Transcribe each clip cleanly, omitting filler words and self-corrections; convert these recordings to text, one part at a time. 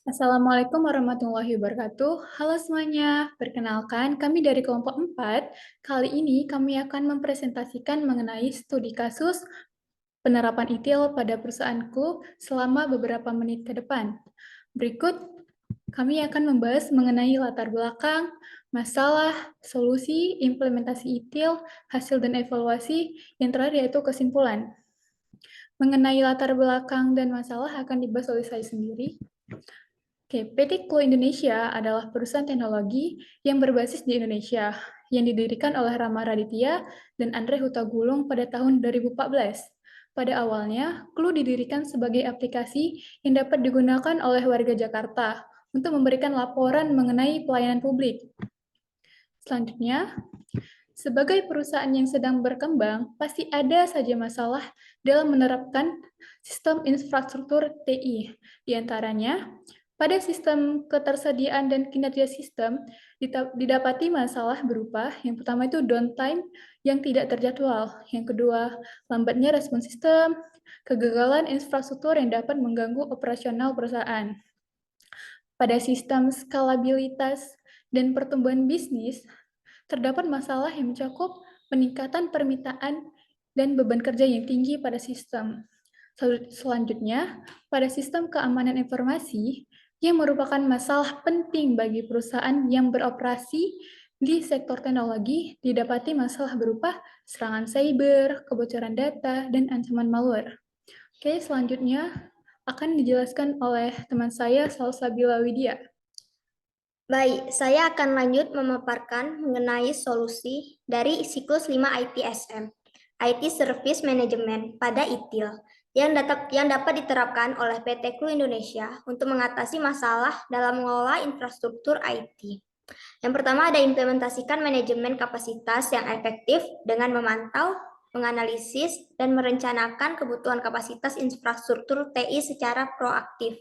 Assalamualaikum warahmatullahi wabarakatuh. Halo semuanya, perkenalkan kami dari kelompok 4. Kali ini kami akan mempresentasikan mengenai studi kasus penerapan ITIL pada perusahaanku selama beberapa menit ke depan. Berikut kami akan membahas mengenai latar belakang, masalah, solusi, implementasi ITIL, hasil dan evaluasi, yang terakhir yaitu kesimpulan. Mengenai latar belakang dan masalah akan dibahas oleh saya sendiri. Oke, PT Klo Indonesia adalah perusahaan teknologi yang berbasis di Indonesia, yang didirikan oleh Rama Raditya dan Andre Hutagulung pada tahun 2014. Pada awalnya, Klo didirikan sebagai aplikasi yang dapat digunakan oleh warga Jakarta untuk memberikan laporan mengenai pelayanan publik. Selanjutnya, sebagai perusahaan yang sedang berkembang, pasti ada saja masalah dalam menerapkan sistem infrastruktur TI. Di antaranya, pada sistem ketersediaan dan kinerja sistem, didapati masalah berupa yang pertama itu downtime yang tidak terjadwal, yang kedua lambatnya respon sistem, kegagalan infrastruktur yang dapat mengganggu operasional perusahaan. Pada sistem skalabilitas dan pertumbuhan bisnis, terdapat masalah yang mencakup peningkatan permintaan dan beban kerja yang tinggi pada sistem. Selanjutnya, pada sistem keamanan informasi, yang merupakan masalah penting bagi perusahaan yang beroperasi di sektor teknologi, didapati masalah berupa serangan cyber, kebocoran data, dan ancaman malware. Oke, selanjutnya akan dijelaskan oleh teman saya, Salsabila Widya. Baik, saya akan lanjut memaparkan mengenai solusi dari siklus 5 ITSM, IT Service Management pada ITIL, yang dapat diterapkan oleh PT Klu Indonesia untuk mengatasi masalah dalam mengelola infrastruktur IT. Yang pertama ada implementasikan manajemen kapasitas yang efektif dengan memantau, menganalisis, dan merencanakan kebutuhan kapasitas infrastruktur TI secara proaktif.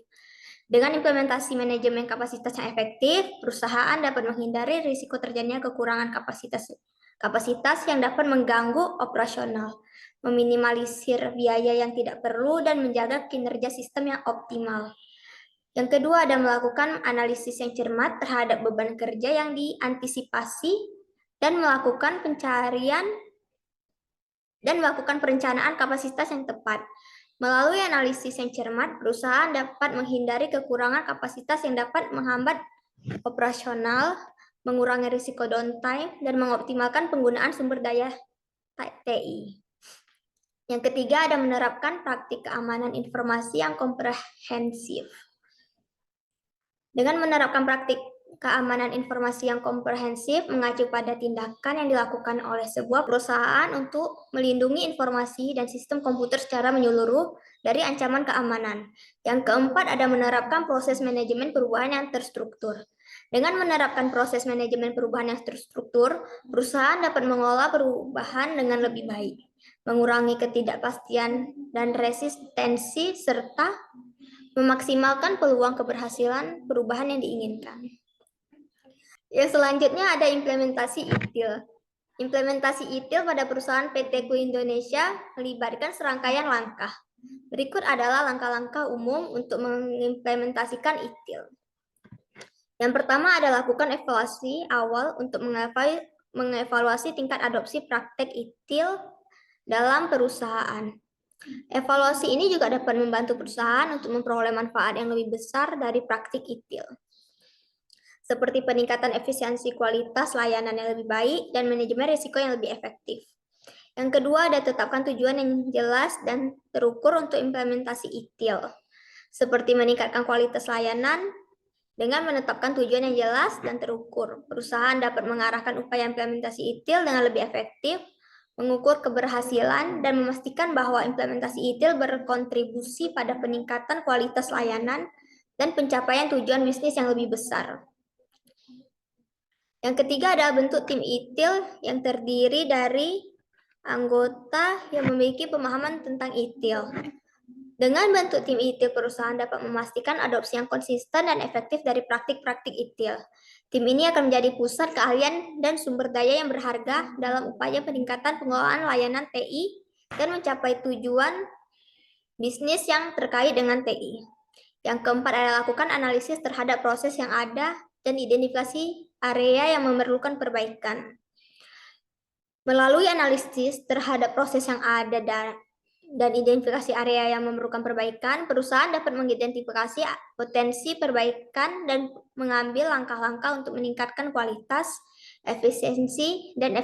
Dengan implementasi manajemen kapasitas yang efektif, perusahaan dapat menghindari risiko terjadinya kekurangan kapasitas yang dapat mengganggu operasional, meminimalisir biaya yang tidak perlu, dan menjaga kinerja sistem yang optimal. Yang kedua ada melakukan analisis yang cermat terhadap beban kerja yang diantisipasi dan melakukan perencanaan kapasitas yang tepat. Melalui analisis yang cermat, perusahaan dapat menghindari kekurangan kapasitas yang dapat menghambat operasional, mengurangi risiko downtime, dan mengoptimalkan penggunaan sumber daya TI. Yang ketiga ada menerapkan praktik keamanan informasi yang komprehensif. Dengan menerapkan praktik keamanan informasi yang komprehensif mengacu pada tindakan yang dilakukan oleh sebuah perusahaan untuk melindungi informasi dan sistem komputer secara menyeluruh dari ancaman keamanan. Yang keempat ada menerapkan proses manajemen perubahan yang terstruktur. Dengan menerapkan proses manajemen perubahan yang terstruktur, perusahaan dapat mengelola perubahan dengan lebih baik, mengurangi ketidakpastian dan resistensi, serta memaksimalkan peluang keberhasilan perubahan yang diinginkan. Yang selanjutnya ada implementasi ITIL. Implementasi ITIL pada perusahaan PT Klu Indonesia melibatkan serangkaian langkah. Berikut adalah langkah-langkah umum untuk mengimplementasikan ITIL. Yang pertama adalah lakukan evaluasi awal untuk mengevaluasi tingkat adopsi praktek ITIL dalam perusahaan. Evaluasi ini juga dapat membantu perusahaan untuk memperoleh manfaat yang lebih besar dari praktik ITIL, seperti peningkatan efisiensi kualitas layanan yang lebih baik dan manajemen risiko yang lebih efektif. Yang kedua, ada tetapkan tujuan yang jelas dan terukur untuk implementasi ITIL, seperti meningkatkan kualitas layanan. Dengan menetapkan tujuan yang jelas dan terukur, perusahaan dapat mengarahkan upaya implementasi ITIL dengan lebih efektif, mengukur keberhasilan, dan memastikan bahwa implementasi ITIL berkontribusi pada peningkatan kualitas layanan dan pencapaian tujuan bisnis yang lebih besar. Yang ketiga adalah bentuk tim ITIL yang terdiri dari anggota yang memiliki pemahaman tentang ITIL. Dengan bentuk tim ITIL, perusahaan dapat memastikan adopsi yang konsisten dan efektif dari praktik-praktik ITIL. Tim ini akan menjadi pusat keahlian dan sumber daya yang berharga dalam upaya peningkatan pengelolaan layanan TI dan mencapai tujuan bisnis yang terkait dengan TI. Yang keempat adalah lakukan analisis terhadap proses yang ada dan identifikasi area yang memerlukan perbaikan. Melalui analisis terhadap proses yang ada dan identifikasi area yang memerlukan perbaikan, perusahaan dapat mengidentifikasi potensi perbaikan dan mengambil langkah-langkah untuk meningkatkan kualitas, efisiensi, dan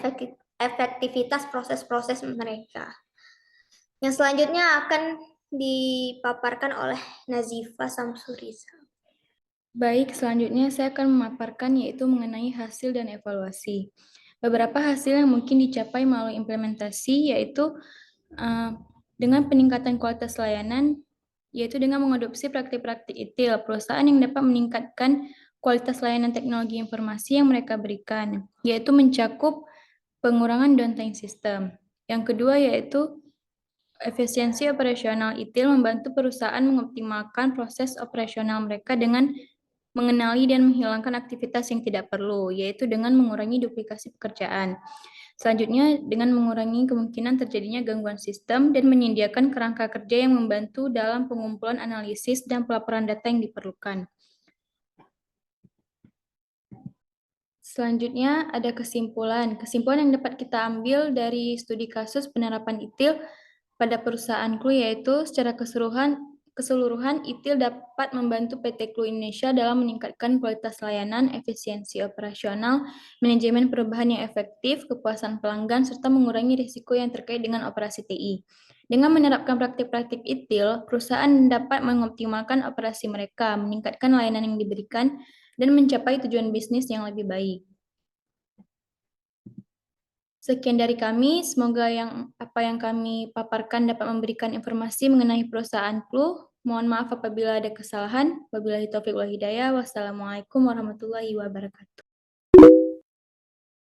efektivitas proses-proses mereka. Yang selanjutnya akan dipaparkan oleh Nazifa Samsuriza. Baik, selanjutnya saya akan memaparkan yaitu mengenai hasil dan evaluasi. Beberapa hasil yang mungkin dicapai melalui implementasi yaitu dengan peningkatan kualitas layanan, yaitu dengan mengadopsi praktik-praktik ITIL, perusahaan yang dapat meningkatkan kualitas layanan teknologi informasi yang mereka berikan, yaitu mencakup pengurangan downtime system. Yang kedua yaitu efisiensi operasional ITIL membantu perusahaan mengoptimalkan proses operasional mereka dengan mengenali dan menghilangkan aktivitas yang tidak perlu, yaitu dengan mengurangi duplikasi pekerjaan. Selanjutnya, dengan mengurangi kemungkinan terjadinya gangguan sistem dan menyediakan kerangka kerja yang membantu dalam pengumpulan analisis dan pelaporan data yang diperlukan. Selanjutnya, ada kesimpulan. Kesimpulan yang dapat kita ambil dari studi kasus penerapan ITIL pada perusahaanku yaitu secara keseluruhan ITIL dapat membantu PT CLU Indonesia dalam meningkatkan kualitas layanan, efisiensi operasional, manajemen perubahan yang efektif, kepuasan pelanggan, serta mengurangi risiko yang terkait dengan operasi TI. Dengan menerapkan praktik-praktik ITIL, perusahaan dapat mengoptimalkan operasi mereka, meningkatkan layanan yang diberikan, dan mencapai tujuan bisnis yang lebih baik. Sekian dari kami, semoga apa yang kami paparkan dapat memberikan informasi mengenai perusahaan CLU. Mohon maaf apabila ada kesalahan. Wabillahi taufiq wal hidayah. Wassalamualaikum warahmatullahi wabarakatuh.